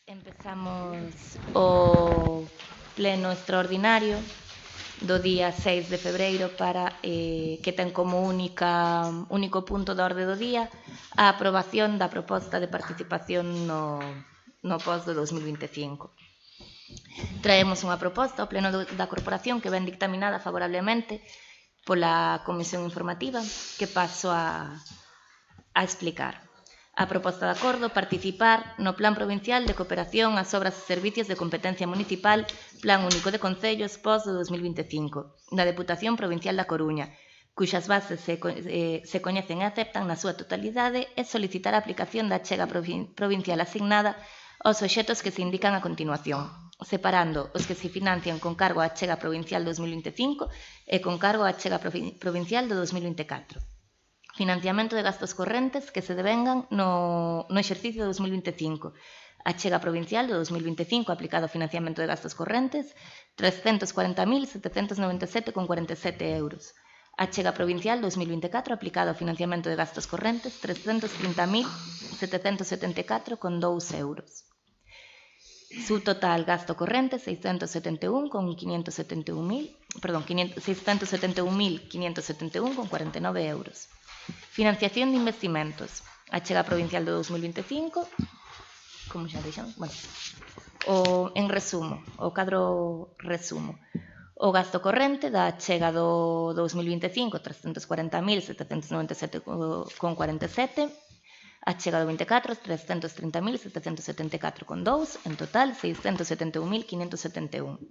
Empezamos o pleno extraordinario do día 6 de febreiro para que ten como único punto da orde do día a aprobación da proposta de participación no POS de 2025. Traemos unha proposta ao pleno da corporación que ven dictaminada favorablemente pola Comisión Informativa que paso a explicar. A proposta de acordo participar no Plan Provincial de Cooperación ás Obras e Servicios de Competencia Municipal Plan Único de Concellos POS de 2025 da Deputación Provincial da Coruña, cuxas bases se coñecen e aceptan na súa totalidade e solicitar a aplicación da achega provincial asignada aos obxectos que se indican a continuación, separando os que se financian con cargo á achega provincial 2025 e con cargo á achega provincial de 2024. Financiamento de gastos correntes que se devengan no exercicio de 2025. Achega provincial de 2025 aplicado ao financiamento de gastos correntes, 340.797,47 euros. Achega provincial 2024 aplicado ao financiamento de gastos correntes, 330.774,2 euros. Su total gasto corrente 671.571,49 euros. Financiación de investimentos. Achega provincial de 2025, como xa dixemos, bueno, en resumo, o cadro resumo. O gasto corrente da achega do 2025, 340.797,47, achega do 24, 330.774,2, en total 671.571.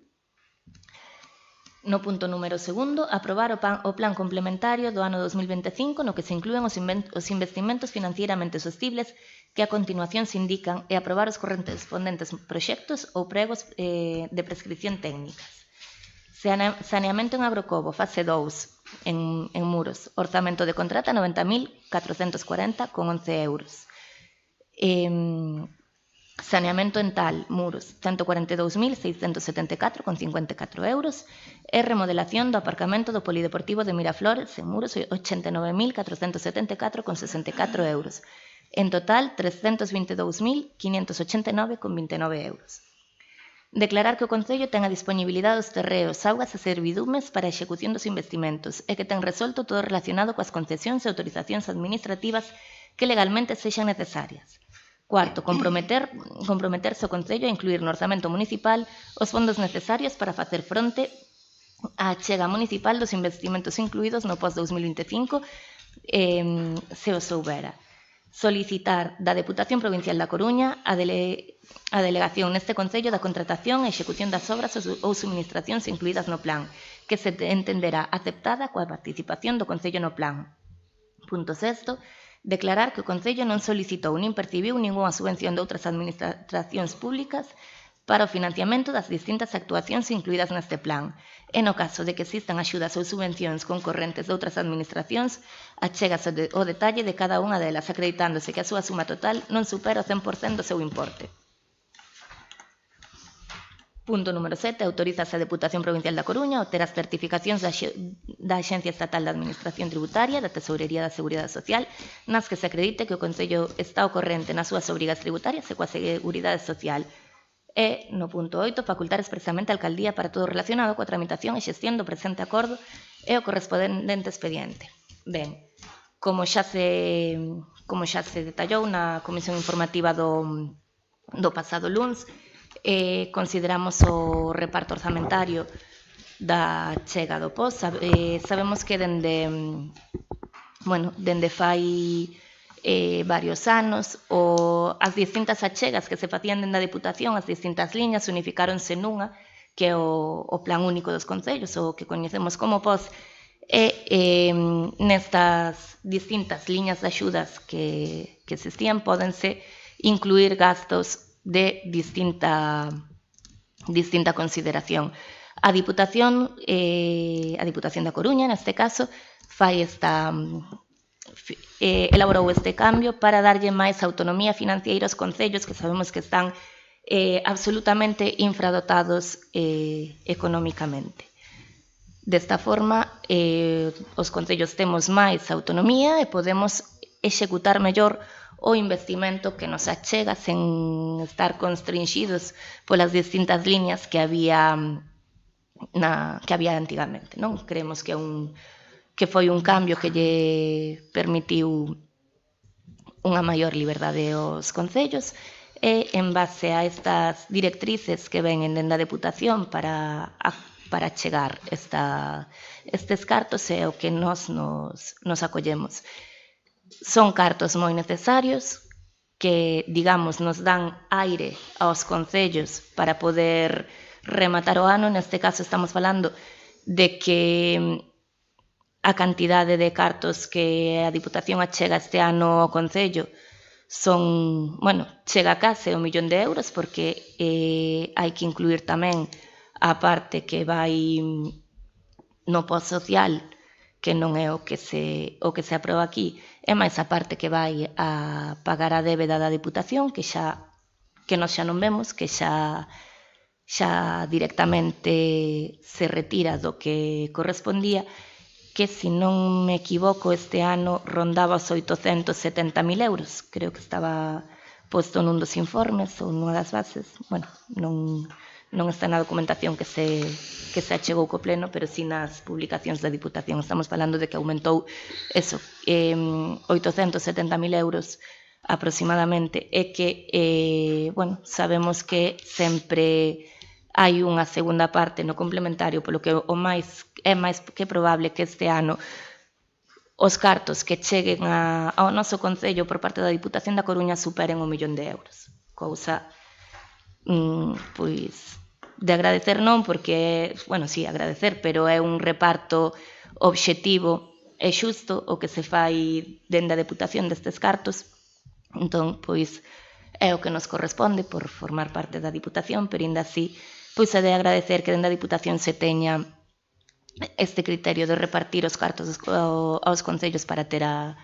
No punto número segundo, aprobar o plan complementario do ano 2025 no que se inclúen os investimentos financieramente sostibles que a continuación se indican e aprobar os correspondentes proxectos ou pregos de prescripción técnicas. Saneamento en Agrocobo, fase 2, en Muros. Orzamento de contrata 90.440,11 euros. Saneamento en Tal, Muros, 142.674,54 euros e remodelación do aparcamento do Polideportivo de Miraflores en Muros, 89.474,64 euros. En total, 322.589,29 euros. Declarar que o Concello ten a disponibilidade dos terreos, augas e servidumes para a execución dos investimentos e que ten resolto todo relacionado coas concesións e autorizacións administrativas que legalmente sexan necesarias. Cuarto, comprometerse o Concello a incluir no orzamento municipal os fondos necesarios para facer fronte á achega municipal dos investimentos incluídos no POS 2025 se os houbera. Solicitar da Deputación Provincial da Coruña a delegación neste Concello da contratación e execución das obras ou subministracións incluídas no plan, que se entenderá aceptada coa participación do Concello no plan. Punto sexto, declarar que o Concello non solicitou nin percibiu ningunha subvención de outras administracións públicas para o financiamento das distintas actuacións incluídas neste plan. E no caso de que existan axudas ou subvencións concorrentes de outras administracións, achégase o detalle de cada unha delas, acreditándose que a súa suma total non supera o 100% do seu importe. Punto número 7. Autorízase a Deputación Provincial da Coruña a obter as certificacións da Axencia Estatal de Administración Tributaria da Tesourería da Seguridade Social nas que se acredite que o Concello está ao corrente nas súas obrigas tributarias e coa Seguridade Social. E, no punto 8, facultar expresamente a Alcaldía para todo relacionado coa tramitación e xestión do presente acordo e o correspondente expediente. Ben, como xa se detallou na Comisión Informativa do pasado luns, consideramos o reparto orzamentario da achega do POS. Sabemos que dende fai varios anos as distintas achegas que se facían dende a Deputación, as distintas liñas unificáronse nunha que é o Plan Único dos Concellos, o que coñecemos como POS, e nestas distintas liñas de axudas que existían pódense incluir gastos de distinta consideración. A Diputación da Coruña, neste caso, elaborou este cambio para darlle máis autonomía financiera aos concellos que sabemos que están absolutamente infradotados económicamente. Desta forma, os concellos temos máis autonomía e podemos executar mellor o investimento que nos achega sen estar constringidos polas distintas líneas que había antigamente, non? Creemos que foi un cambio que lle permitiu unha maior liberdade aos concellos e en base a estas directrices que venen dende a Deputación para chegar estes cartos é o que nos acollemos. Son cartos moi necesarios que, digamos, nos dan aire aos concellos para poder rematar o ano. Neste caso estamos falando de que a cantidade de cartos que a Diputación achega este ano ao Concello son, chega a case €1 millón, porque hai que incluir tamén a parte que vai no post-social, que non é o que se aproba aquí, e máis a parte que vai a pagar a débeda da Diputación, que nós xa non vemos, que xa directamente se retira do que correspondía, que, se non me equivoco, este ano rondaba os €870.000. Creo que estaba posto nun dos informes ou nunha das bases. Non está na documentación que se achegou co pleno, pero sí nas publicacións da Diputación. Estamos falando de que aumentou eso, €870.000 aproximadamente, e que, sabemos que sempre hai unha segunda parte no complementario, polo que é máis que probable que este ano os cartos que cheguen ao noso Concello por parte da Diputación da Coruña superen €1 millón. Cousa, pois, de agradecer non, porque, sí, agradecer, pero é un reparto obxectivo e xusto o que se fai dende a Deputación destes cartos. Entón, pois, é o que nos corresponde por formar parte da Diputación, pero ainda así, pois é de agradecer que dende a Diputación se teña este criterio de repartir os cartos aos concellos para ter a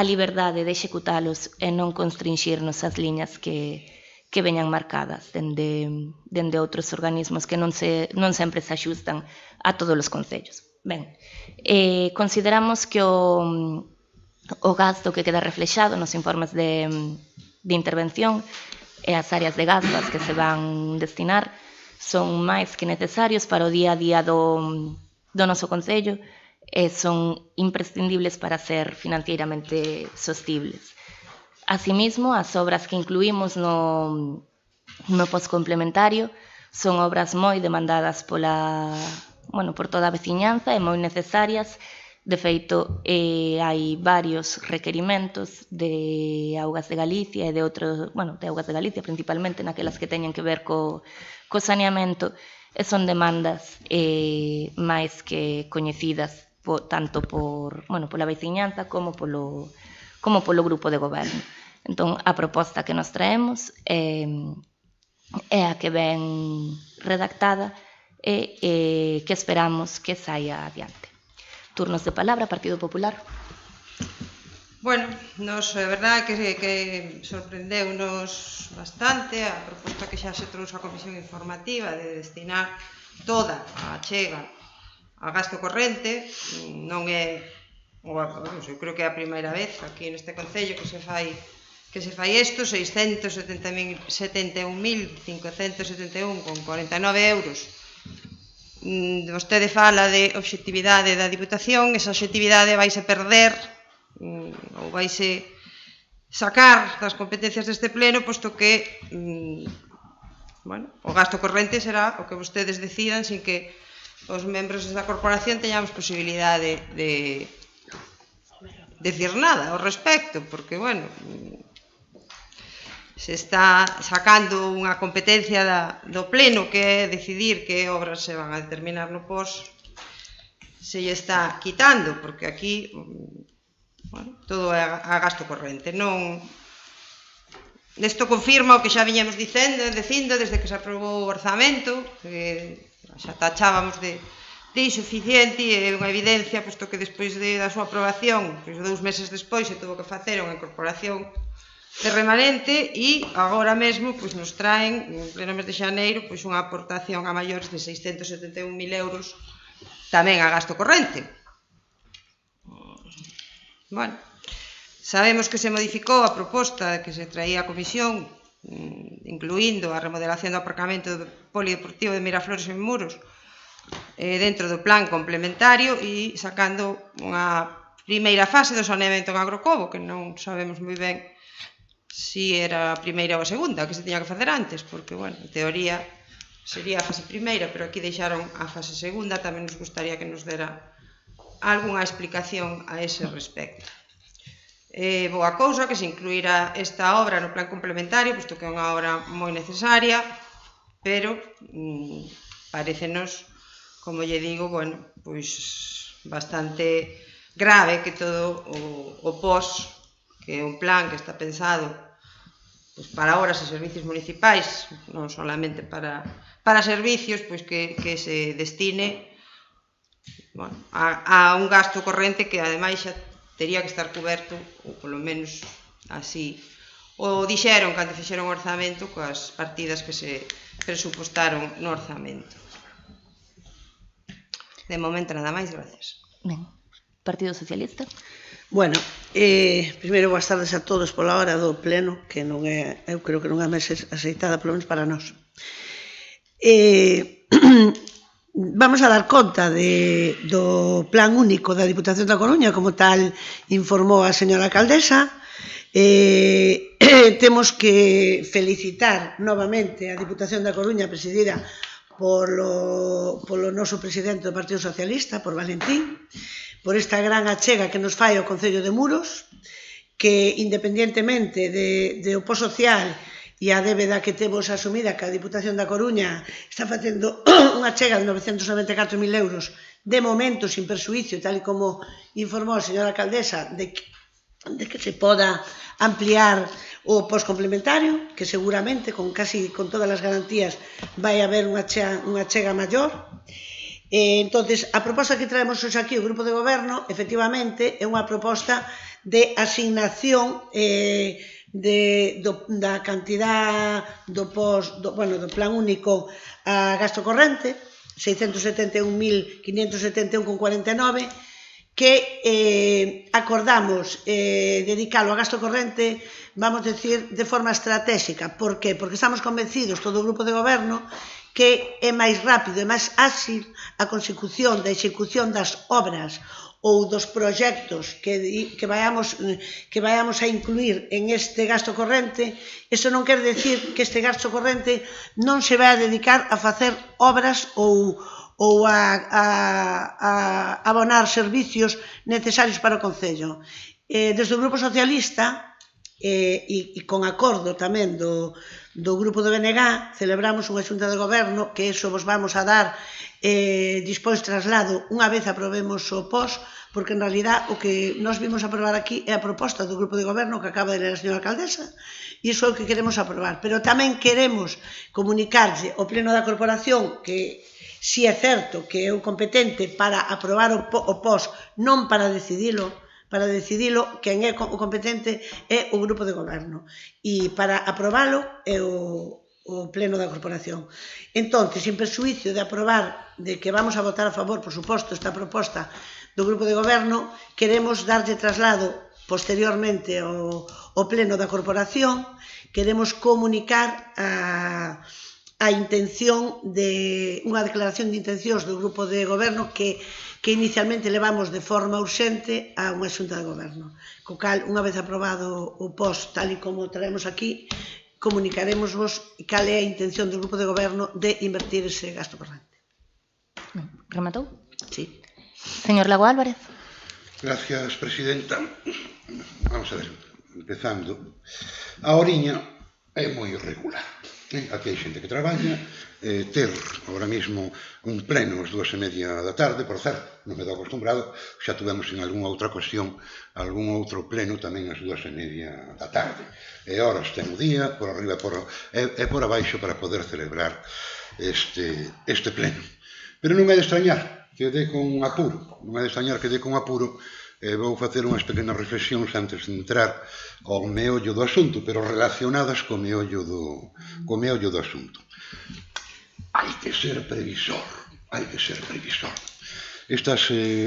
liberdade de executalos e non constringirnos as liñas que veñan marcadas dende outros organismos que non sempre se axustan a todos os concellos. Ben, consideramos que o gasto que queda reflexado nos informes de intervención e as áreas de gasto as que se van destinar son máis que necesarios para o día a día do noso Concello e son imprescindibles para ser financieramente sostibles. Asimismo, as obras que incluímos no postcomplementario son obras moi demandadas por toda a veciñanza e moi necesarias. De feito, hai varios requerimentos de Augas de Galicia e de outros, de Augas de Galicia principalmente, naquelas que teñen que ver co saneamento, e son demandas máis que coñecidas tanto pola veciñanza como polo grupo de goberno. Entón, a proposta que nos traemos é a que ven redactada e que esperamos que saia adiante. Turnos de palabra, Partido Popular. Nos é verdade que sorprendeu-nos bastante a proposta que xa se trouxe a Comisión Informativa de destinar toda a achega a gasto corrente. Non é, eu creo que é a primeira vez aquí neste Concello que se fai isto, €671.571,49. Vostede fala de obxectividade da Diputación, esa obxectividade vaise perder ou vaise sacar das competencias deste pleno, posto que o gasto corrente será o que vostedes decidan sin que os membros da corporación teñamos posibilidade de decir nada ao respecto, porque, se está sacando unha competencia do pleno, que é decidir que obras se van a determinar no POS, se lle está quitando, porque aquí todo é a gasto corrente. Isto confirma o que xa viñemos dicindo desde que se aprobou o orzamento, que xa tachábamos de insuficiente, e unha evidencia, posto que despois da súa aprobación, 2 meses despois, se tuvo que facer unha incorporación de remanente, e agora mesmo nos traen, en pleno mes de xaneiro, unha aportación a maiores de €671.000 tamén a gasto corrente. Sabemos que se modificou a proposta que se traía a comisión, incluindo a remodelación do aparcamento do polideportivo de Miraflores en Muros dentro do plan complementario e sacando unha primeira fase do saneamento en Agrocobo, que non sabemos moi ben si era a primeira ou a segunda que se tiña que facer antes, porque, bueno, en teoría sería a fase primeira, pero aquí deixaron a fase segunda. Tamén nos gustaría que nos dera algunha explicación a ese respecto. Boa cousa que se incluíra esta obra no plan complementario, posto que é unha obra moi necesaria, pero parecenos, como lle digo, bueno, pois bastante grave que todo o POS, que é un plan que está pensado pois para obras e servicios municipais, non solamente para servicios, pois que se destine, bueno, a un gasto corrente que ademais xa tería que estar coberto, ou polo menos así o dixeron cando fixeron o orzamento, coas partidas que se presupostaron no orzamento. De momento nada máis, gracias. Ben, Partido Socialista. Bueno, primeiro boas tardes a todos pola hora do pleno, que non é, eu creo que non é máis aceitada, polo menos para nós. Vamos a dar conta do plan único da Diputación da Coruña, como tal informou a señora alcaldesa. Temos que felicitar novamente a Diputación da Coruña, presidida polo noso presidente do Partido Socialista, por Valentín, por esta gran achega que nos fai ao Concello de Muros, que independientemente do POS social e a débeda que temos asumida que a Diputación da Coruña está facendo unha chega de 994.000 euros de momento sin persuicio, tal e como informou a señora alcaldesa, de que se poda ampliar o POS complementario, que seguramente con todas as garantías vai haber unha chega maior. Entonces, a proposta que traemos hoxe aquí o Grupo de Goberno, efectivamente, é unha proposta de asignación da cantidad do POS, do plan único a gasto corrente, 671.571,49, que acordamos dedicalo a gasto corrente, vamos decir, de forma estratégica. Por que? Porque estamos convencidos, todo o Grupo de Goberno, que é máis rápido e máis áxil a consecución da execución das obras ou dos proxectos que vayamos a incluir en este gasto corrente. Iso non quer decir que este gasto corrente non se vai a dedicar a facer obras ou a abonar servicios necesarios para o Concello. Desde o Grupo Socialista, e con acordo tamén do Grupo do BNG, celebramos unha xunta de goberno que iso vos vamos a dar dispois traslado unha vez aprobemos o POS, porque en realidad o que nós vimos aprobar aquí é a proposta do Grupo de Goberno que acaba de ler a señora alcaldesa, e iso é o que queremos aprobar. Pero tamén queremos comunicarlle ao Pleno da Corporación que si é certo que é o competente para aprobar o POS, non para decidilo, quen é o competente é o Grupo de Goberno, e para aprobalo é o Pleno da Corporación. Entón, sin persuicio de aprobar, de que vamos a votar a favor, por suposto, esta proposta do Grupo de Goberno, queremos darlle traslado posteriormente ao Pleno da Corporación, queremos comunicar a intención de unha declaración de intencións do Grupo de Goberno que inicialmente levamos de forma urxente a unha xunta de goberno. Co cal, unha vez aprobado o POS tal e como traemos aquí, comunicaremosvos cal é a intención do Grupo de Goberno de invertir ese gasto corrente. Rematou? Sí. Señor Lago Álvarez. Gracias, presidenta. Vamos a ver, empezando. A oriña é moi irregular. Aquí hai xente que traballa, ter ahora mismo un pleno ás 2:30 da tarde, por certo, non me dou acostumbrado, xa tuvemos en algunha outra cuestión, algún outro pleno tamén ás 2:30 da tarde. E horas ten o día, por arriba e por abaixo para poder celebrar este pleno. Pero non é de extrañar que dé con apuro, vou facer unhas pequenas reflexións antes de entrar ao meollo do asunto, pero relacionadas co meollo do asunto. Hai que ser previsor. Estas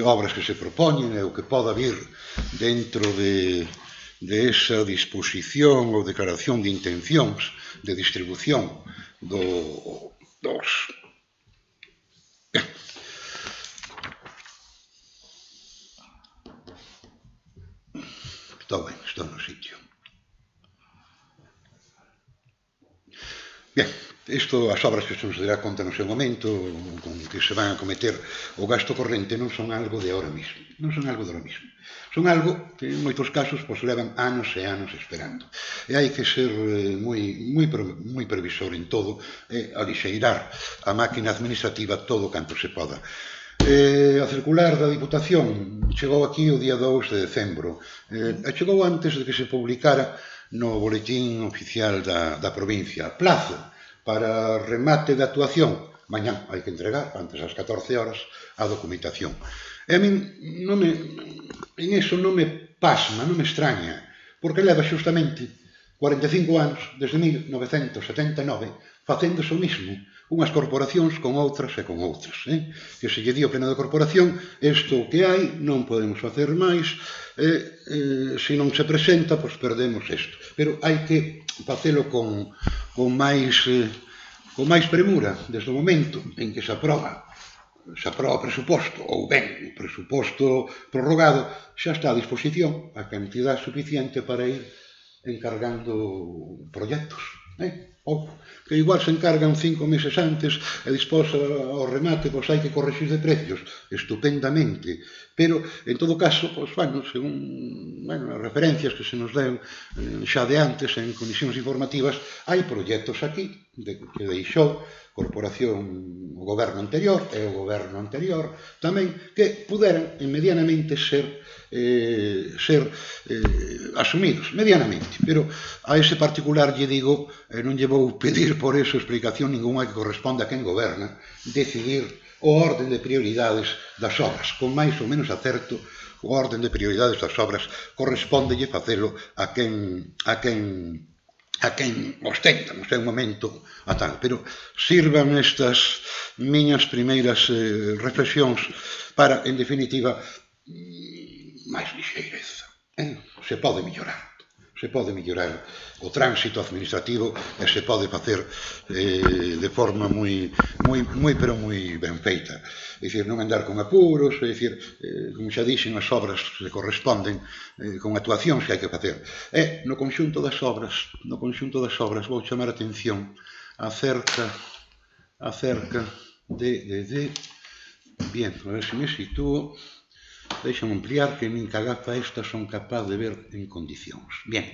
obras que se propoñen e o que poda vir dentro de esa disposición ou declaración de intencións de distribución dos... Estou ben, estou no sitio. Bien, isto, as obras que se nos dará conta no seu momento, con que se van a cometer o gasto corrente, non son algo de ahora mismo. Non son algo de ahora mismo. Son algo que en moitos casos levan anos e anos esperando. E hai que ser moi previsor en todo e alixeirar a máquina administrativa todo canto se poda. A circular da Diputación chegou aquí o día 2 de decembro. Chegou antes de que se publicara no boletín oficial da provincia. Plazo para remate de actuación. Mañá hai que entregar, antes das 14 horas, a documentación. E a min en eso non me pasma, non me extraña, porque leva xustamente 45 anos, desde 1979, facéndose o mismo, unhas corporacións con outras e con outras. Que se lle di ao pleno de corporación, isto que hai, non podemos facer máis, se non se presenta, pois perdemos isto. Pero hai que facelo con máis premura, desde o momento en que se aproba o presuposto, ou ben, o presuposto prorrogado, xa está a disposición a cantidad suficiente para ir encargando proxectos. Ou que igual se encargan 5 meses antes e disposa ao remate, pois hai que correxir de precios estupendamente, pero en todo caso, pois, según as referencias que se nos deu xa de antes en comisións informativas, hai proxectos aquí que deixou corporación, o goberno anterior e o goberno anterior tamén, que puderan medianamente ser asumidos, medianamente, pero a ese particular lle digo, non lle vou pedir por eso explicación ninguna que corresponda a quen goberna decidir o orden de prioridades das obras, con máis ou menos acerto. O orden de prioridades das obras correspóndelle facelo a quen ostenta no seu momento a tal, pero sirvan estas miñas primeiras reflexións para, en definitiva, máis lixeireza. Se pode mellorar o tránsito administrativo e se pode facer de forma moi ben feita. É dicir, non andar con apuros, é dicir, como xa dixen, as obras se corresponden con actuacións que hai que facer. E no conxunto das obras vou chamar a atención acerca de bien, a ver se me sitúo. Deixan ampliar que nin que a gafa esta son capaz de ver en condicións. Bien,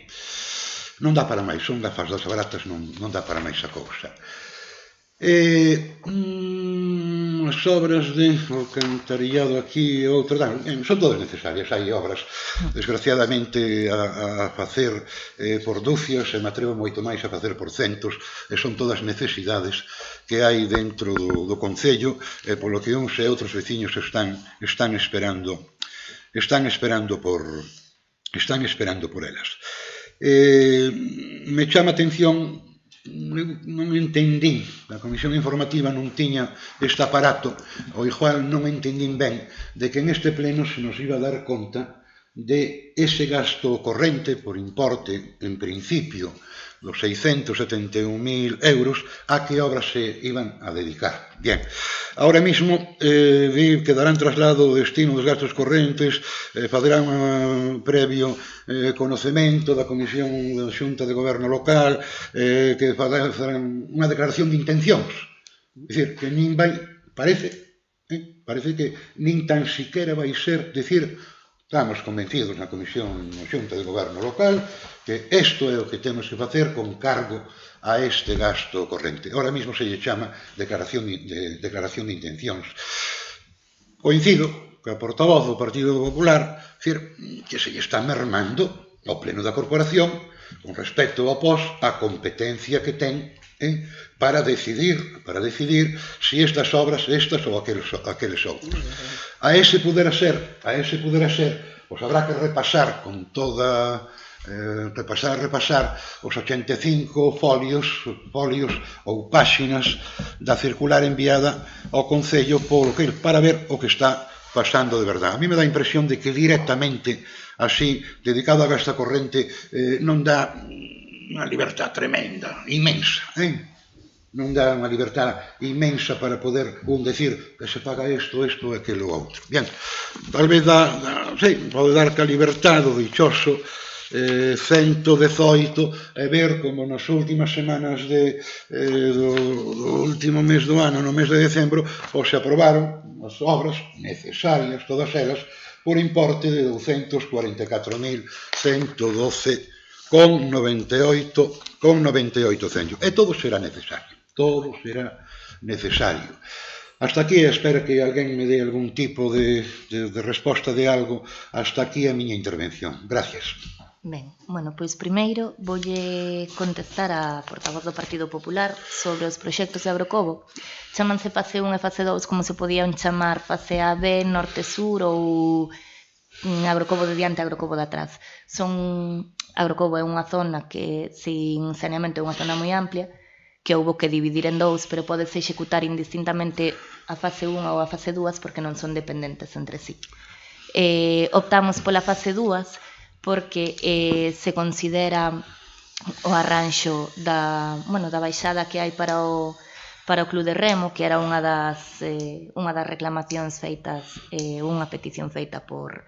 non dá para máis, son gafas das baratas, non dá para máis a cousa. As obras de alcantarillado aquí e outras, son todas necesarias, hai obras desgraciadamente a facer por dúcias, e me atrevo moito máis a facer por centos, e son todas necesidades que hai dentro do concello, e polo que uns e outros veciños están esperando por elas. Me chama a atención, non entendín, a comisión informativa non tiña este aparato, ou igual non entendín ben, de que en este pleno se nos iba a dar conta de ese gasto corrente por importe, en principio, dos 671.000 euros, a que obras se iban a dedicar. Bien, ahora mismo vi que darán traslado o destino dos gastos correntes, faderán un previo conocemento da Comisión da Xunta de Goberno Local, que farán unha declaración de intencións. É dicir, que nin vai, parece que nin tan siquiera vai ser, dicir, estamos convencidos na Comisión da Xunta de Goberno Local que isto é o que temos que facer con cargo a este gasto corrente. Ahora mesmo se lle chama declaración de intencións. Coincido que a portavoz do Partido Popular que se lle está mermando ao pleno da corporación con respecto ao a competencia que ten para decidir se estas obras, estas ou aqueles outros. A ese pudera ser, pois habrá que repasar con toda repasar os 85 folios ou páxinas da circular enviada ao Concello para ver o que está pasando de verdad. A mí me dá a impresión de que directamente, así, dedicado a gasta corrente, non dá unha libertad tremenda, inmensa, non dá unha libertad inmensa para poder decir que se paga isto e aquilo outro. Bien, tal vez pode dar que a libertad do dichoso 118 e ver como nas últimas semanas do último mes do ano, no mes de decembro, se aprobaron as obras necesarias, todas elas, por importe de 240.412,98 céntimos. E todo será necesario. Todo será necesario. Hasta aquí, espero que alguén me dé algún tipo de resposta de algo. Hasta aquí a miña intervención. Gracias. Ben, bueno, pois primeiro voulle contestar a portavoz do Partido Popular sobre os proxectos de Agrocobo. Chámanse fase 1 e fase 2 como se podían chamar fase A, B, Norte-Sur ou Agrocobo de diante e Agrocobo de atrás. Agrocobo é unha zona que, sin saneamento, é unha zona moi amplia, que houbo que dividir en dous, pero podese executar indistintamente a fase 1 ou a fase 2 porque non son dependentes entre sí. Optamos pola fase 2 porque se considera o arranxo da baixada que hai para o Club de Remo, que era unha das reclamacións feitas, unha petición feita polo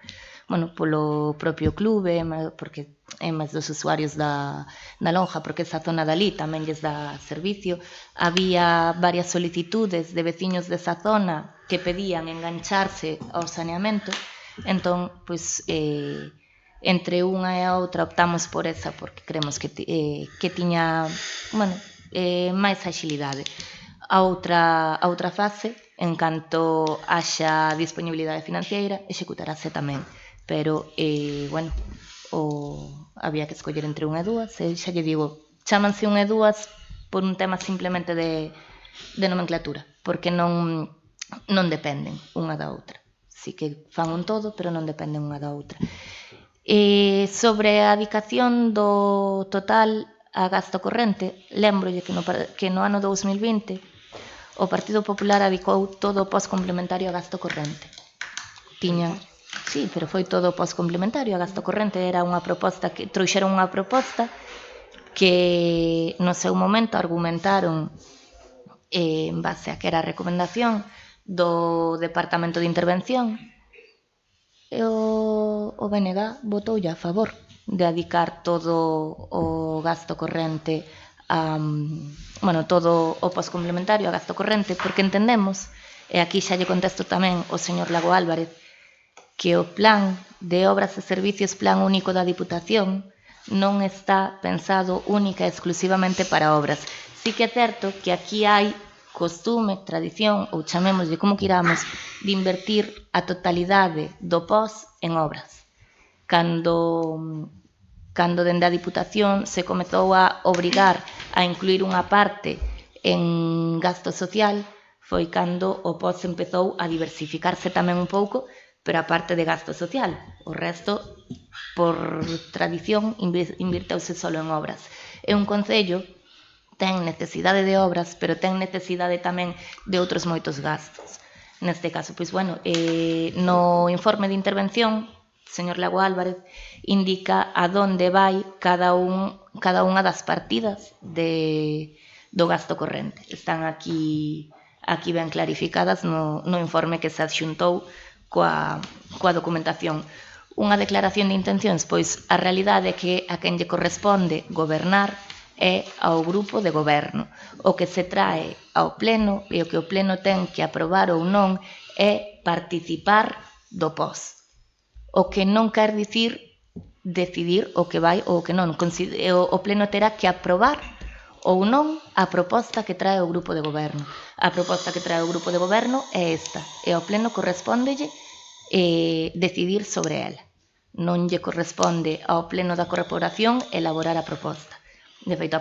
propio clube, porque é máis dos usuarios da lonja, porque esa zona dali tamén lles dá servicio. Había varias solicitudes de veciños desa zona que pedían engancharse ao saneamento, entón, pois, entre unha e a outra optamos por esa porque creemos que tiña máis agilidade. A outra fase, en canto haxa disponibilidade financiera, executarase tamén, pero había que escoller entre unha e dúas, e xa lle digo, chámanse unha e dúas por un tema simplemente de nomenclatura, porque non dependen unha da outra. Si que fan un todo, pero non dependen unha da outra. Sobre a adicación do total a gasto corrente, lembrolle que no ano 2020 o Partido Popular adicou todo o pos-complementario a gasto corrente. Sí, pero foi todo o pos-complementario a gasto corrente, era unha proposta que trouxeron unha proposta que no seu momento argumentaron en base a que era a recomendación do Departamento de Intervención, e o BNG votoulle a favor de adicar todo o gasto corrente todo o poscomplementario a gasto corrente, porque entendemos, e aquí xa lle contesto tamén o señor Lago Álvarez, que o plan de obras e servicios plan único da Diputación non está pensado única e exclusivamente para obras. Sí que é certo que aquí hai costume, tradición, ou chamémoslle como quiramos, de invertir a totalidade do POS en obras. Cando dende a Diputación se comezou a obrigar a incluir unha parte en gasto social, foi cando o POS empezou a diversificarse tamén un pouco, pero a parte de gasto social. O resto, por tradición, invirteuse solo en obras. É un concello ten necesidade de obras, pero ten necesidade tamén de outros moitos gastos. Neste caso, no informe de intervención, señor Lago Álvarez indica a donde vai cada unha das partidas do gasto corrente. Están aquí ben clarificadas no informe que se adxuntou coa documentación. Unha declaración de intencións, pois a realidade é que a quen lle corresponde gobernar é ao grupo de goberno. O que se trae ao pleno e o que o pleno ten que aprobar ou non é participar do POS. O que non quer dicir decidir o que vai ou o que non. O pleno terá que aprobar ou non a proposta que trae o grupo de goberno. A proposta que trae o grupo de goberno é esta, e ao pleno correspóndelle decidir sobre ela. Non lle corresponde ao pleno da corporación elaborar a proposta. De feito,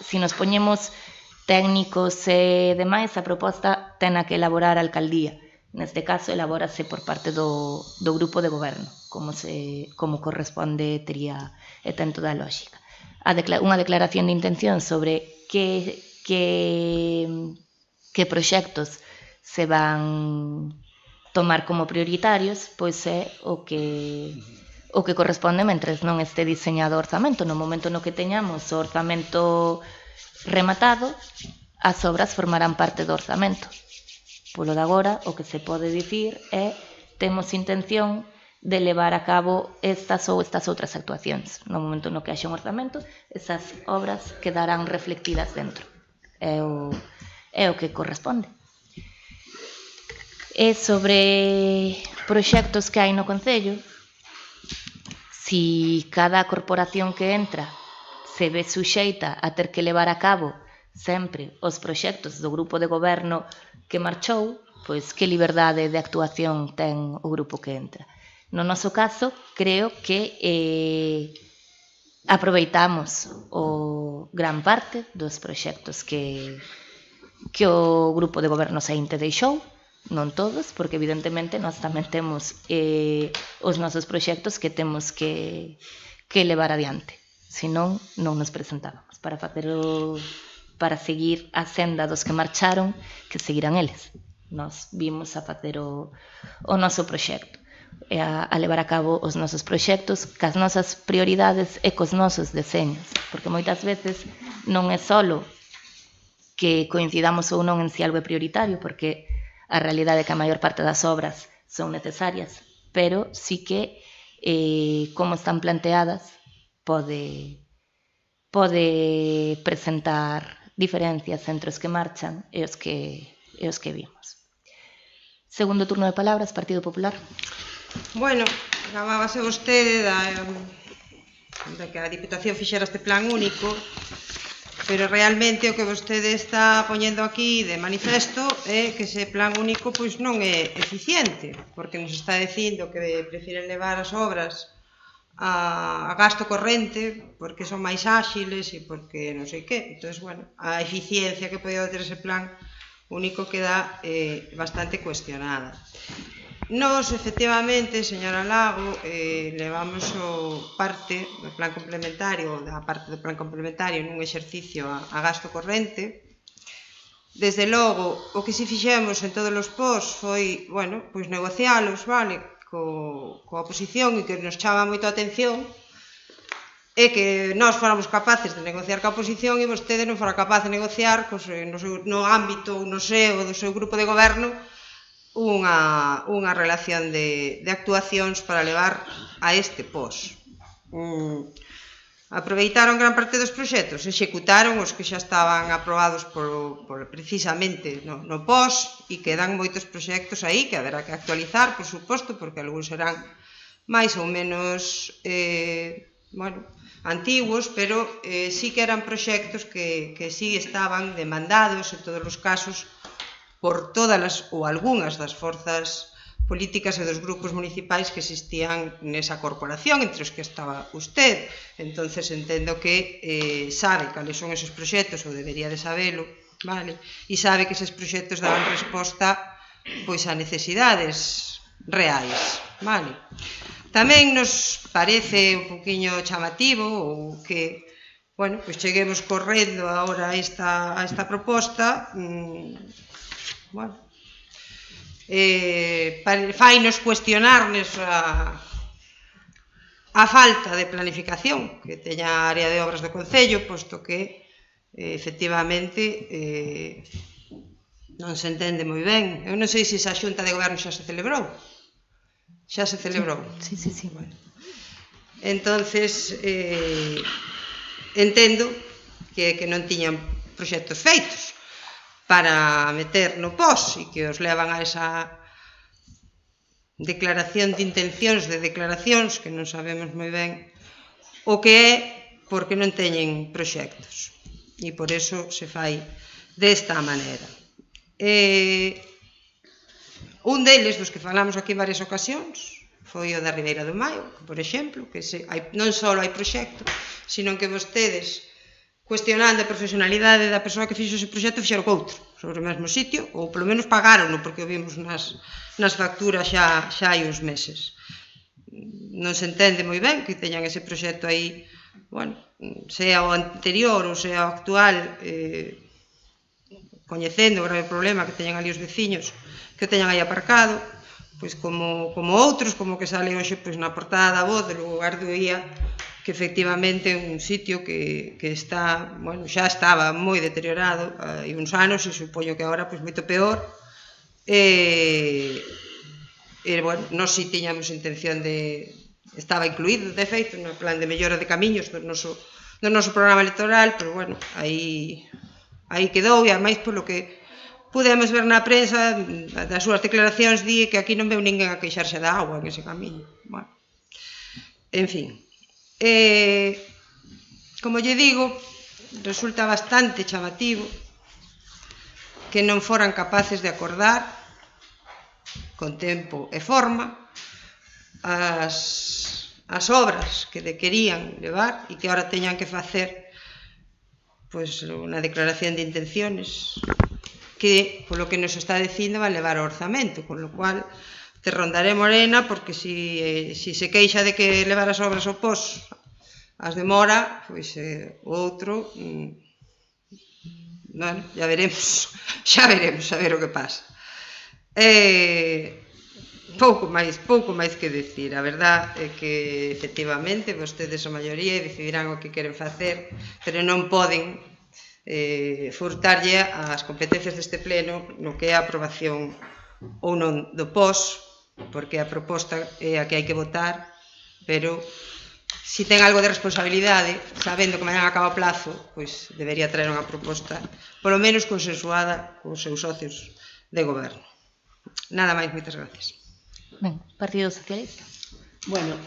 se nos poñemos técnicos e demais, a proposta ten a que elaborar a alcaldía. Neste caso, elabórase por parte do grupo de goberno, como corresponde, tería e ten toda a lógica. Unha declaración de intención sobre que proxectos se van tomar como prioritarios, pois é o que corresponde mentres non este diseñado o orzamento. No momento no que teñamos o orzamento rematado, as obras formarán parte do orzamento. Polo de agora, o que se pode dicir é temos intención de levar a cabo estas ou estas outras actuacións. No momento no que haxa un orzamento, esas obras quedarán reflectidas dentro. É o que corresponde. E sobre proxectos que hai no Concello, si cada corporación que entra se ve suxeita a ter que levar a cabo sempre os proxectos do grupo de goberno que marchou, pois que liberdade de actuación ten o grupo que entra. No noso caso, creo que aproveitamos o gran parte dos proxectos que o grupo de goberno saínte deixou, non todos, porque evidentemente nós tamén temos os nosos proxectos que temos que levar adiante. Senón, non nos presentábamos para seguir a senda dos que marcharon, que seguirán eles. Nós vimos a facer o noso proxecto, a levar a cabo os nosos proxectos cas nosas prioridades e cos nosos deseños, porque moitas veces non é solo que coincidamos ou non en si algo é prioritario, porque a realidade é que a maior parte das obras son necesarias, pero sí que, como están planteadas, pode presentar diferencias entre os que marchan e os que vimos. Segundo turno de palabras, Partido Popular. Bueno, acabábase vostede de que a Diputación fixera este plan único, pero realmente o que vostede está poñendo aquí de manifesto é que ese plan único pois non é eficiente, porque nos está dicindo que prefiren levar as obras a gasto corrente porque son máis áxiles e porque non sei que. Entón, bueno, a eficiencia que podía ter ese plan único queda bastante cuestionada. Nos, efectivamente, señora Lago, levamos parte do plan complementario, da parte do plan complementario nun exercicio a gasto corrente. Desde logo, o que si fixemos en todos os pos foi, bueno, pois negocialos, vale, coa oposición e que nos chama moito a atención é que nós fóramos capaces de negociar coa oposición e vostede non fora capaz de negociar no ámbito, no seo do seu grupo de goberno unha relación de actuacións para levar a este pos. Aproveitaron gran parte dos proxectos, executaron os que xa estaban aprobados precisamente no pos e quedan moitos proxectos aí que haberá que actualizar, por suposto, porque algúns serán máis ou menos antigos, pero sí que eran proxectos que sí estaban demandados en todos os casos por todas ou algunhas das forzas políticas e dos grupos municipais que existían nesa corporación, entre os que estaba usted. Entonces entendo que sabe cales son esos proxectos, ou debería de sabelo, vale? E sabe que eses proxectos daban resposta pois a necesidades reais, vale? Tamén nos parece un poquinho chamativo ou que, bueno, pois cheguemos correndo agora a esta proposta, bueno, fainos cuestionarnos a falta de planificación que teña a área de obras do Concello, posto que efectivamente non se entende moi ben. Eu non sei se esa xunta de goberno xa se celebrou. Xa se celebrou? Sí. Bueno. Entonces, entendo que non tiñan proxectos feitos para meter no pos e que os levan a esa declaración de intencións, de declaracións, que non sabemos moi ben o que é, porque non teñen proxectos. E por eso se fai desta maneira. Un deles, dos que falamos aquí en varias ocasións, foi o da Ribeira do Maio, por exemplo, que non só hai proxecto, sino que vostedes, cuestionando a profesionalidade da persoa que fixo ese proxecto, fixeron outro, sobre o mesmo sitio, ou polo menos pagarono, porque o vimos nas facturas xa hai uns meses. Non se entende moi ben que teñan ese proxecto aí, bueno, sea o anterior ou sea o actual, coñecendo o grave problema que teñan ali os veciños, que o teñan aí aparcado, pois como outros, como que sale hoxe pois na portada da Voz do lugar do IA, que efectivamente é un sitio que está, bueno, xa estaba moi deteriorado hai uns anos e supoño que agora pois moito peor. Bueno, nós si tiñamos intención de, estaba incluído de feito no plan de mellora de camiños do noso programa electoral, pero bueno, aí quedou, e ademais polo que pudemos ver na prensa das súas declaracións, di que aquí non veu ninguén a queixarse da agua en ese camiño. Bueno, en fin, como lle digo, resulta bastante chamativo que non foran capaces de acordar con tempo e forma as obras que querían levar e que ahora teñan que facer pois unha declaración de intenciones que, polo que nos está dicindo, va a levar ao orzamento, con lo cual te rondaré morena, porque si se queixa de que levar as obras ao pos as demora, pois o outro, bueno, xa veremos a ver o que pasa. Pouco máis que decir. A verdad é que efectivamente vostedes a maioría decidirán o que queren facer, pero non poden furtarlle as competencias deste pleno no que é a aprobación ou non do POS, porque a proposta é a que hai que votar, pero si ten algo de responsabilidade, sabendo que mañan acaba o plazo, pois debería traer unha proposta polo menos consensuada cos seus socios de goberno. Nada máis, moitas gracias. Ben, Partido Socialista. Bueno,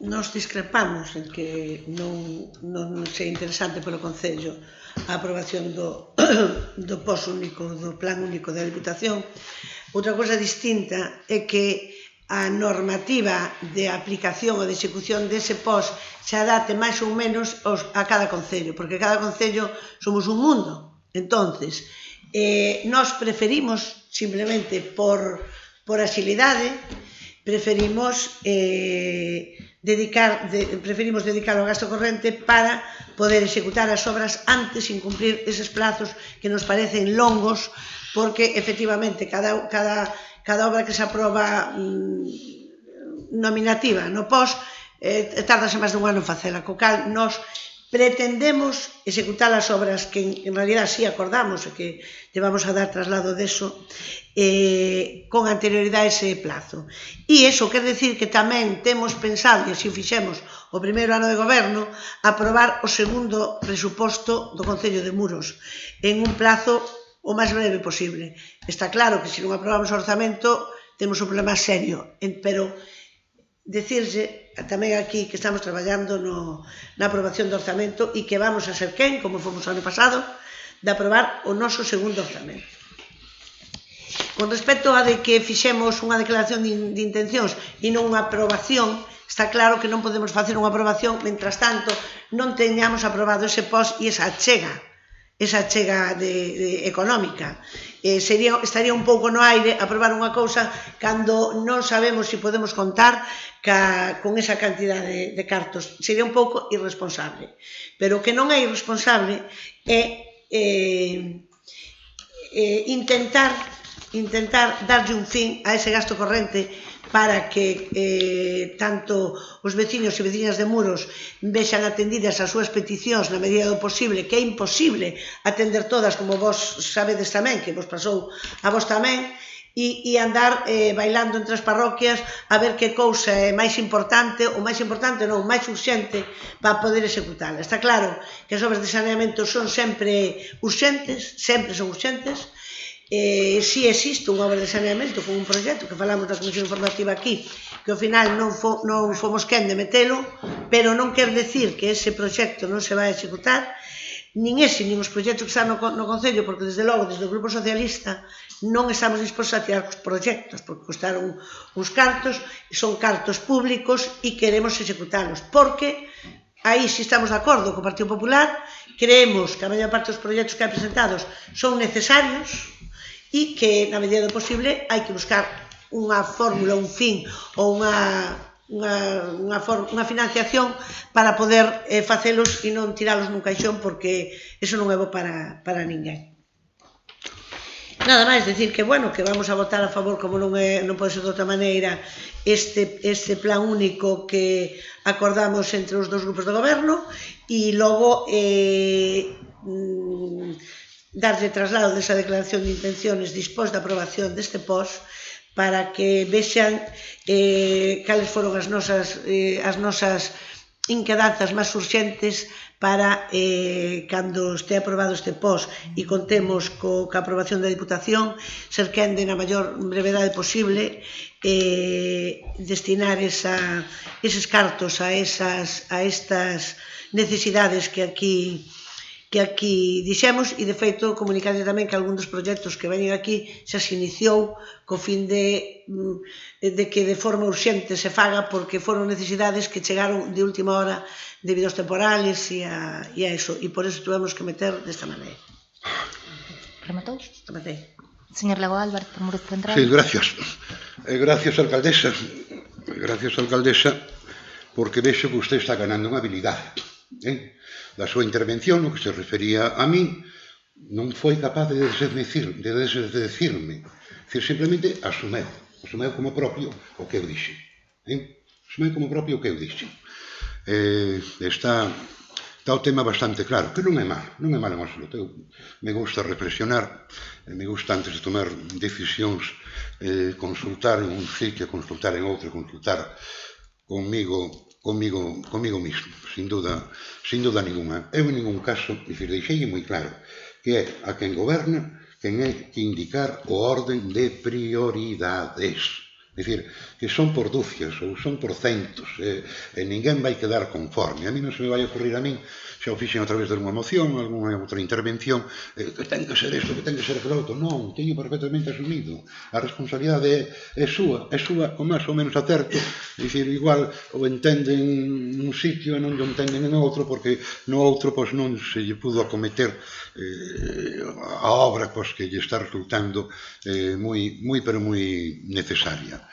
nos discrepamos en que non sea interesante polo Concello a aprobación do POS único, do Plan Único da Diputación. Outra cosa distinta é que a normativa de aplicación ou de execución dese POS se adapte máis ou menos a cada concello, porque cada concello somos un mundo. Entonces, nós preferimos, simplemente por axilidade, preferimos dedicar ao gasto corrente para poder executar as obras antes, sin cumprir eses plazos que nos parecen longos, porque efectivamente cada obra que se aproba nominativa no POS tardase máis dun ano en facela, co cal nós pretendemos executar as obras que en realidad sí acordamos e que te vamos a dar traslado deso con anterioridade a ese plazo. E iso quer decir que tamén temos pensado, e así o fixemos o primeiro ano de goberno, aprobar o segundo presuposto do Concello de Muros en un plazo o máis breve posible. Está claro que se non aprobamos o orzamento temos un problema serio, pero decirse tamén aquí que estamos traballando na aprobación do orzamento e que vamos a ser quen, como fomos o ano pasado, de aprobar o noso segundo orzamento. Con respecto a de que fixemos unha declaración de intencións e non unha aprobación, está claro que non podemos facer unha aprobación mentras tanto non teñamos aprobado ese POS e esa achega económica. Estaría un pouco no aire aprobar unha cousa cando non sabemos se podemos contar con esa cantidade de cartos. Sería un pouco irresponsable. Pero o que non é irresponsable é intentar darlle un fin a ese gasto corrente para que tanto os veciños e veciñas de Muros vexan atendidas as súas peticións na medida do posible, que é imposible atender todas, como vos sabedes tamén, que vos pasou a vos tamén, e andar bailando entre as parroquias a ver que cousa é máis importante, ou máis importante non, máis urxente para poder executala. Está claro que as obras de saneamento son sempre urxentes, sempre son urxentes. Si existe unha obra de saneamento con un proxecto que falamos na Comisión Informativa aquí, que ao final non fomos quen de metelo, pero non quer decir que ese proxecto non se vai a executar, nin os proxectos que están no Concello, porque desde logo, desde o Grupo Socialista, non estamos dispostos a tirar os proxectos, porque costaron uns cartos, son cartos públicos e queremos executalos, porque aí si estamos de acordo co Partido Popular, creemos que a maior parte dos proxectos que hai presentados son necesarios, e que, na medida do posible, hai que buscar unha fórmula, un fin ou unha financiación para poder facelos e non tiralos nun caixón, porque eso non é bo para ninguén. Nada máis, decir que, bueno, que vamos a votar a favor, como non pode ser de outra maneira, este plan único que acordamos entre os dous grupos de goberno e logo darlle traslado desa declaración de intenciones dispós da aprobación deste POS para que vexan cales foron as nosas inquedanzas máis urxentes para cando este aprobado este POS e contemos coa aprobación da Diputación ser quen de na maior brevedade posible destinar eses cartos a estas necesidades que aquí dixemos e de feito comunicarlle tamén que algún dos proxectos que veñen aquí xa se iniciou co fin de que de forma urxente se faga porque foron necesidades que chegaron de última hora debido aos temporales e a eso e por eso tuvemos que meter desta maneira. Rematou? Rematei. Señor Lago Álvarez, por Muros Central. Sí, gracias. Gracias, alcaldesa. Gracias, alcaldesa, porque vexo que usted está ganando unha habilidade. Da súa intervención, no que se refería a min, non foi capaz de desdecirme. Simplemente asumeu como propio o que eu dixe. Asumeu como propio o que eu dixe. Está o tema bastante claro, que non é mal en absoluto. Me gusta reflexionar, me gusta antes de tomar decisións consultar en un sitio, consultar en outro, consultar comigo mismo, sin duda ninguna. Eu en ningún caso, deixei moi claro, que é a quen goberna quen é que indicar o orden de prioridades. É dicir, que son por dúcias ou son por centos e ninguén vai quedar conforme. A mí non se me vai ocurrir a min, xa o fixen a través de unha moción, alguna outra intervención, que ten que ser isto, que ten que ser aquilo outro. Non, teño perfectamente asumido. A responsabilidade é súa, con máis ou menos acerto. É dicir, igual o entenden nun sitio e non o entenden en outro, porque no outro non se lle pudo acometer a obra que lle está resultando moi necesaria.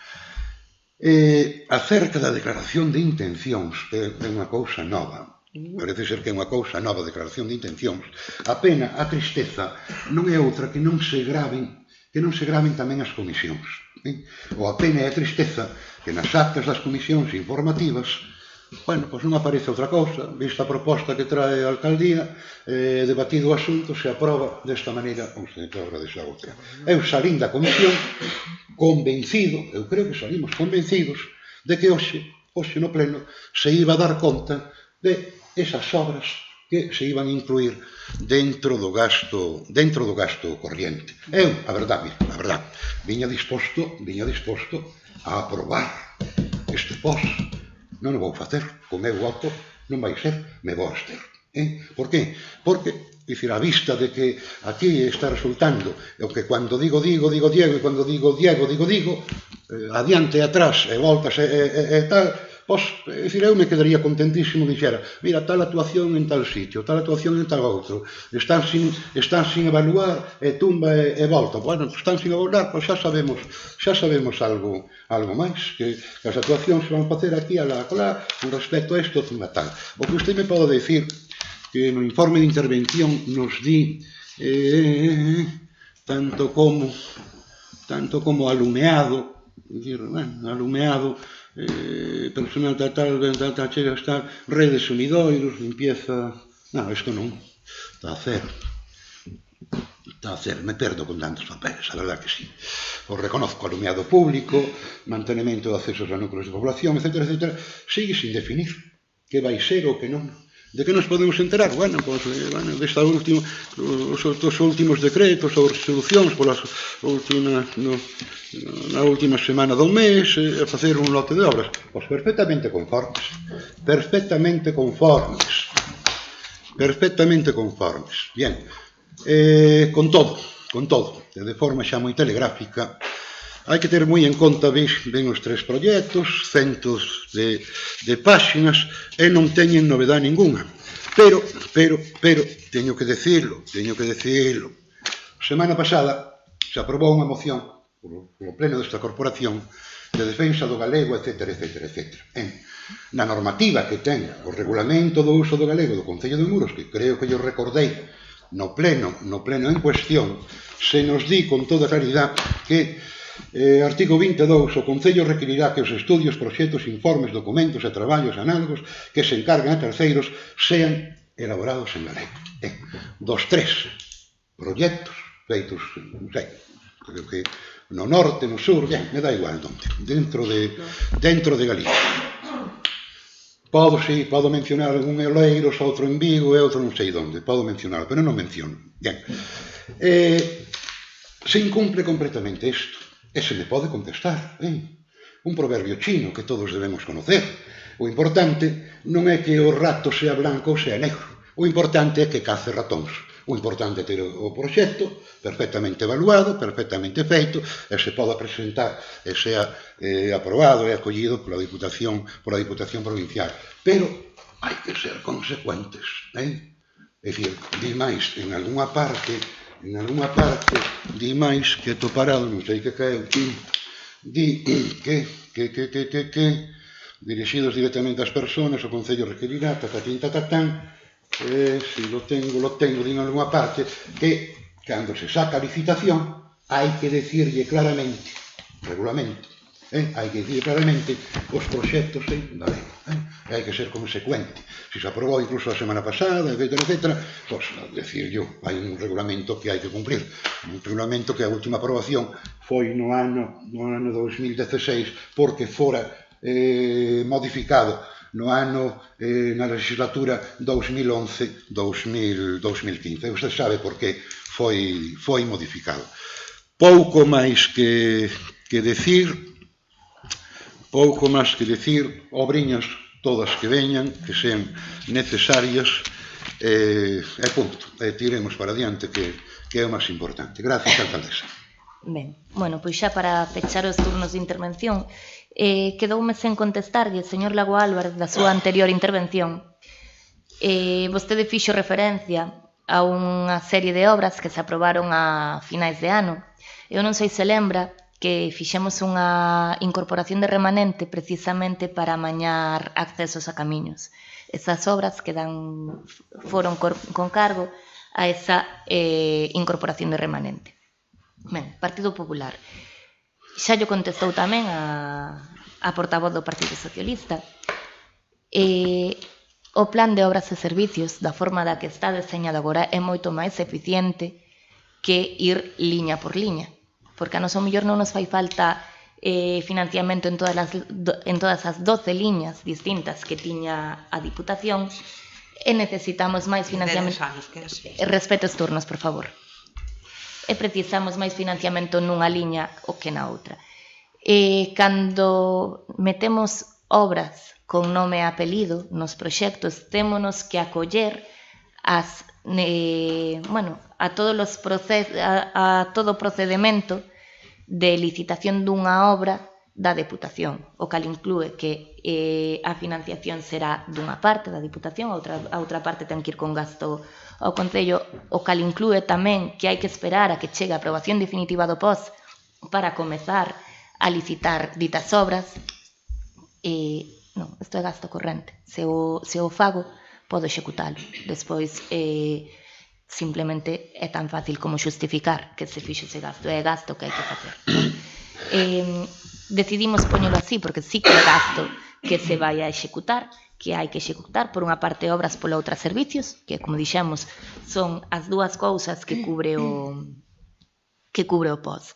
Acerca da declaración de intencións, é unha cousa nova. Parece ser que é unha cousa nova a declaración de intencións. A pena, a tristeza, non é outra que non se graven tamén as comisións. Ou a pena e a tristeza que nas actas das comisións informativas non aparece outra cousa, vista a proposta que trae a alcaldía, debatido o asunto, se aproba desta maneira ou se aproba desta outra. Eu salín da comisión convencido, eu creo que salimos convencidos, de que hoxe no pleno se iba a dar conta de esas obras que se iban a incluir dentro do gasto corriente. Eu, a verdade, viña disposto a aprobar este POS. Non o vou facer, co meu voto non vai ser, me vou abster. Por qué? Porque, a vista de que aquí está resultando o que cando digo Diego e cando digo Diego, adiante e atrás e voltas e tal, eu me quedaría contentísimo dixera, mira, tal actuación en tal sitio, tal actuación en tal outro, están sin evaluar e tumba e volta. Bueno, están sin evaluar, xa sabemos algo máis, que as actuacións se van facer aquí, alá, con respecto a isto, tal. O que usted me pode decir, que no informe de intervención nos di tanto como alumeado, alumeado, personal tal, chega a estar, redes unidoiros, limpieza... Non, isto non, está a cero, me perdo con tantos papeles, a verdad que sí. O reconozco alumeado público, mantenimento de accesos a núcleos de población, etc. Sigue sin definir que vai ser ou que non. De que nos podemos enterar? Bueno, dos últimos decretos ou resolucións na última semana do mes a facer un lote de obras. Pois perfectamente conformes. Bien, con todo, de forma xa moi telegráfica, hai que ter moi en conta, ven os tres proxectos, centos de páxinas, e non teñen novedade ninguna. Pero, teño que decirlo. Semana pasada se aprobou unha moción polo pleno desta corporación de defensa do galego, etc. Na normativa que ten o regulamento do uso do galego do Concello de Muros, que creo que yo recordei no pleno en cuestión, se nos di con toda claridade que artigo 22, o Concello requerirá que os estudios, proxectos, informes, documentos e traballos análogos que se encarguen a terceiros sean elaborados en galego. Dos 3 proxectos feitos, non sei, creo que no norte, no sur, me dá igual onde, dentro de Galicia. Podo mencionar un en Oleiros, outro en Vigo e outro non sei onde, podo mencionar, pero non menciono. Se incumple completamente isto, e se me pode contestar, un proverbio chino que todos debemos conocer. O importante non é que o rato sea blanco ou sea negro, o importante é que cace ratóns. O importante é ter o proxecto perfectamente evaluado, perfectamente feito, e se poda presentar e sea aprobado e acollido pola Diputación Provincial. Pero hai que ser consecuentes, É dicir, di máis en algunha parte di máis que toparado, non sei que caeu, di que dirixidos directamente ás persoas, o Concello requerirá, tatatán, si lo tengo, din en algunha parte, que cando se saca a licitación hai que decirlle claramente, regulamento, hai que decirlle claramente os proxectos en galego, hai que ser consecuente. Si se aprobou incluso a semana pasada, etcétera, pois decirlo, hai un regulamento que hai que cumplir, un regulamento que a última aprobación foi no ano 2016 porque fora modificado no ano, na legislatura 2011-2015. Usted sabe por que foi modificado. Pouco máis que decir, obriñas todas que veñan, que sean necesarias, e punto. Tiremos para diante, que é o máis importante. Gracias, alcaldesa. Ben, bueno, pois xa para pechar os turnos de intervención, quedoume sen contestarlle, señor Lago Álvarez, da súa anterior intervención. Vostede fixo referencia a unha serie de obras que se aprobaron a finais de ano. Eu non sei se lembra que fixemos unha incorporación de remanente precisamente para amañar accesos a camiños. Esas obras foron con cargo a esa incorporación de remanente. Ben, Partido Popular. Xa lle contestou tamén a portavoz do Partido Socialista. O plan de obras e servicios, da forma da que está deseñado agora, é moito máis eficiente que ir liña por liña. Porque a nos ao mellor non nos fai falta financiamento en todas as 12 liñas distintas que tiña a Diputación e necesitamos máis financiamento. Respete os turnos, por favor. E precisamos máis financiamento nunha liña ou que na outra. Cando metemos obras con nome e apelido nos proxectos, témonos que acoller a todo o procedimento de licitación dunha obra da Deputación, o cal inclúe que a financiación será dunha parte da Deputación, a outra parte ten que ir con gasto ao Concello, o cal inclúe tamén que hai que esperar a que chegue a aprobación definitiva do POS para comezar a licitar ditas obras. Non, isto é gasto corrente. Se o fago, podo executalo. Despois, simplemente é tan fácil como xustificar que se fixe ese gasto. É gasto que hai que facer. Decidimos poñelo así porque sí que é gasto que se vai a executar, que hai que executar por unha parte obras, pola outra servicios, que, como dixemos, son as dúas cousas que cubre o POS.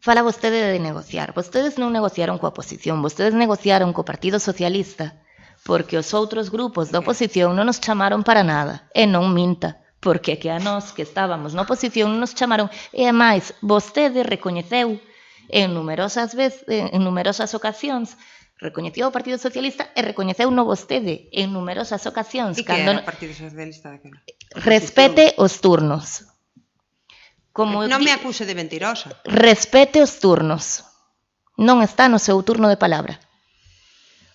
Fala vostede de negociar. Vostedes non negociaron coa oposición, vostedes negociaron co Partido Socialista, porque os outros grupos da oposición non nos chamaron para nada, e non minta, porque que a nós que estábamos na oposición non nos chamaron, e máis, vostede recoñeceu en numerosas ocasións, recoñeceu o Partido Socialista e recoñeceu no vostede en numerosas ocasións. E que era o Partido Socialista daquela? Respete os turnos. Non me acuse de mentirosa. Respete os turnos. Non está no seu turno de palabra.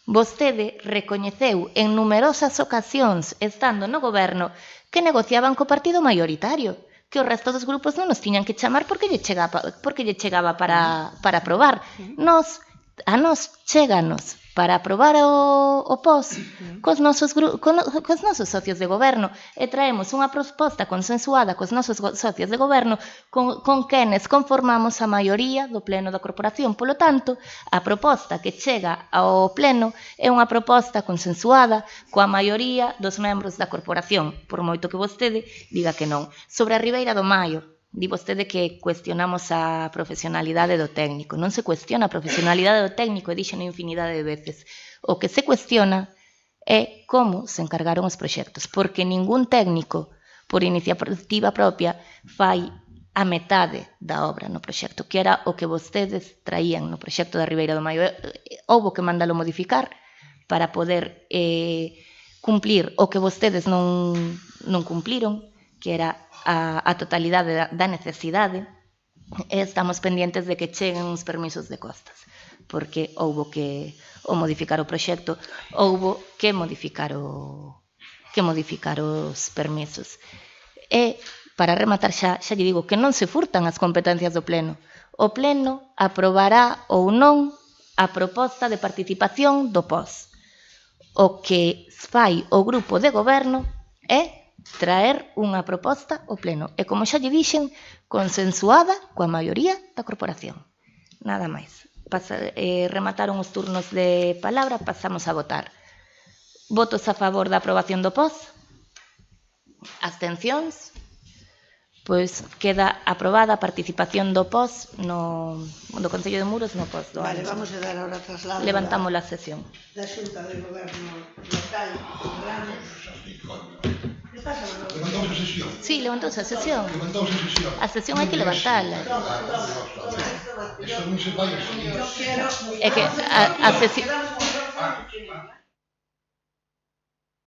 Vostede recoñeceu en numerosas ocasións, estando no goberno, que negociaban co partido maioritario, que o resto dos grupos non nos tiñan que chamar porque lle chegaba para aprobar. A nos, chéganos para aprobar o POS cos nosos socios de goberno e traemos unha proposta consensuada cos nosos socios de goberno con quenes conformamos a maioría do pleno da corporación. Polo tanto, a proposta que chega ao pleno é unha proposta consensuada coa maioría dos membros da corporación, por moito que vostede diga que non. Sobre a Ribeira do Maio, di vostede que cuestionamos a profesionalidade do técnico. Non se cuestiona a profesionalidade do técnico, e dixen infinidade de veces. O que se cuestiona é como se encargaron os proxectos, porque ningún técnico, por iniciativa propia, fai a metade da obra no proxecto, que era o que vostedes traían no proxecto da Ribeira do Maio. Houbo que mandalo modificar para poder cumplir o que vostedes non cumpliron, que era a totalidade da necesidade, e estamos pendientes de que cheguen uns permisos de costas, porque houbo que modificar o proxecto, houbo que modificar os permisos. E, para rematar xa lle digo que non se furtan as competencias do Pleno. O Pleno aprobará ou non a proposta de participación do POS. O que fai o grupo de goberno é traer unha proposta ao pleno. E como xa lle dixen, consensuada coa maioría da corporación. Nada máis. Remataron os turnos de palabra, pasamos a votar. Votos a favor da aprobación do POS? Abstencións? Pois queda aprobada a participación do POS do Concello de Muros no POS do ano. Vale, vamos a dar ahora traslado. Levantamos a sesión. Da Xunta de Goberno Local. Levantouse a sesión. Sí, levantouse a sesión. Levantouse a sesión. A sesión hai que levantala. Eso non se vai a seguir. É que a sesión...